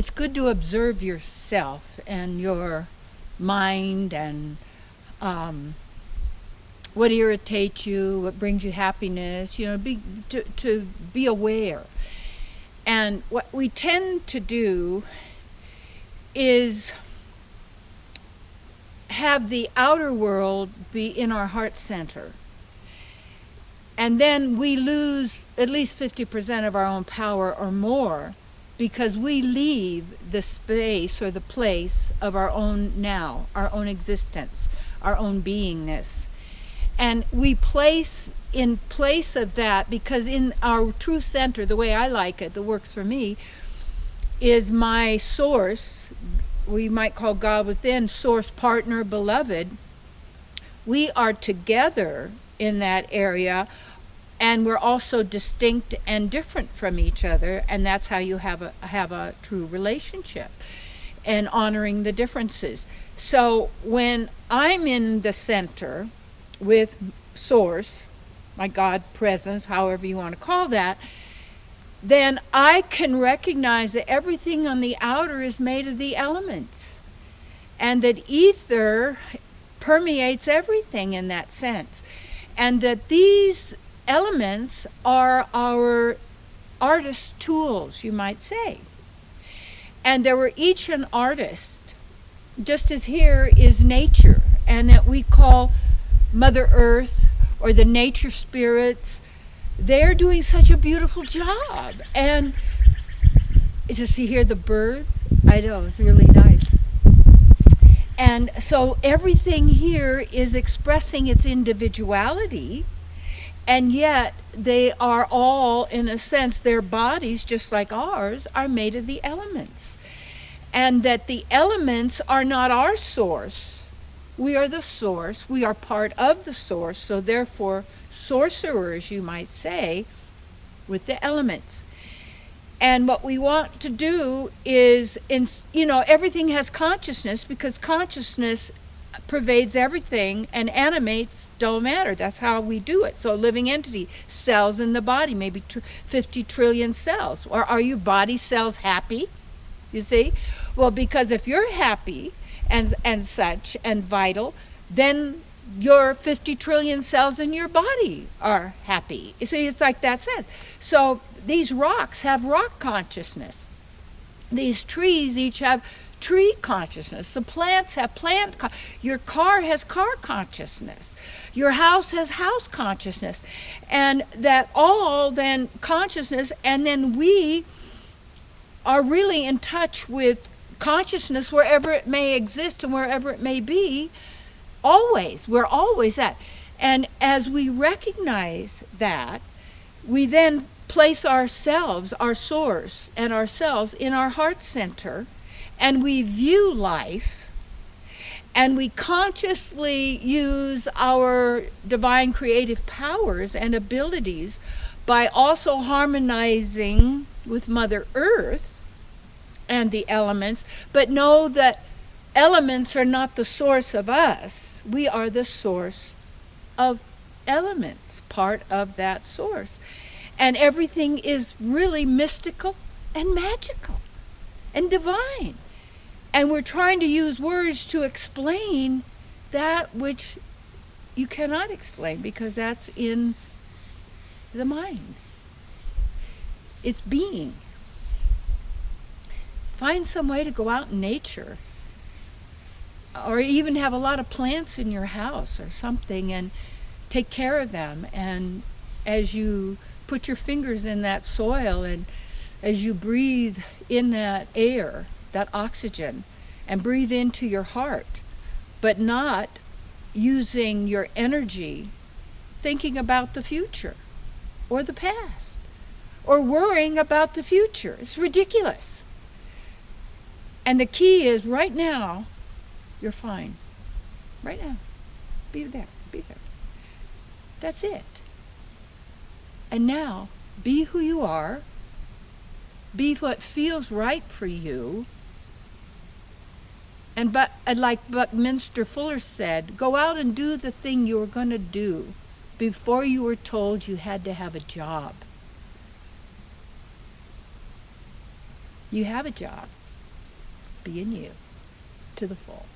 it's good to observe yourself and your mind and what irritates you, what brings you happiness, to be aware. And what we tend to do is have the outer world be in our heart center. And then we lose at least 50% of our own power or more, because we leave the space or the place of our own now, our own existence, our own beingness. And we place in place of that, because in our true center, the way I like it, that works for me, is my source. We might call God within, source, partner, beloved. We are together in that area, and we're also distinct and different from each other, and that's how you have a true relationship, and honoring the differences. So when I'm in the center with source, my God presence, however you want to call that, then I can recognize that everything on the outer is made of the elements, and that ether permeates everything in that sense, and that these elements are our artist tools, you might say. And they were each an artist, just as here is nature, and that we call Mother Earth or the nature spirits. They're doing such a beautiful job. And just you hear the birds. I know, it's really nice. And so everything here is expressing its individuality, and yet they are all, in a sense, their bodies, just like ours, are made of the elements. And that the elements are not our source. We are the source. We are part of the source. So therefore, sorcerers, you might say, with the elements. And what we want to do is, everything has consciousness, because consciousness pervades everything and animates dull matter. That's how we do it. So a living entity, cells in the body, maybe 50 trillion cells. Or are your body cells happy? You see? Well, because if you're happy and such and vital, then your 50 trillion cells in your body are happy. You see, it's like that says. So these rocks have rock consciousness. These trees each have tree consciousness. The plants have your car has car consciousness. Your house has house consciousness. And that all then consciousness, and then we are really in touch with consciousness wherever it may exist and wherever it may be. Always. We're always at. And as we recognize that, we then place ourselves, our source and ourselves, in our heart center, and we view life, and we consciously use our divine creative powers and abilities by also harmonizing with Mother Earth and the elements, but know that elements are not the source of us. We are the source of elements, part of that source. And everything is really mystical and magical and divine. And we're trying to use words to explain that which you cannot explain, because that's in the mind. It's being. Find some way to go out in nature, or even have a lot of plants in your house or something, and take care of them. And as you put your fingers in that soil, and as you breathe in that air, that oxygen, and breathe into your heart, but not using your energy thinking about the future or the past or worrying about the future. It's ridiculous. And the key is right now, you're fine. Right now. Be there. Be there. That's it. And now, be who you are. Be what feels right for you. And like Buckminster Fuller said, go out and do the thing you were going to do before you were told you had to have a job. You have a job. be in you to the full.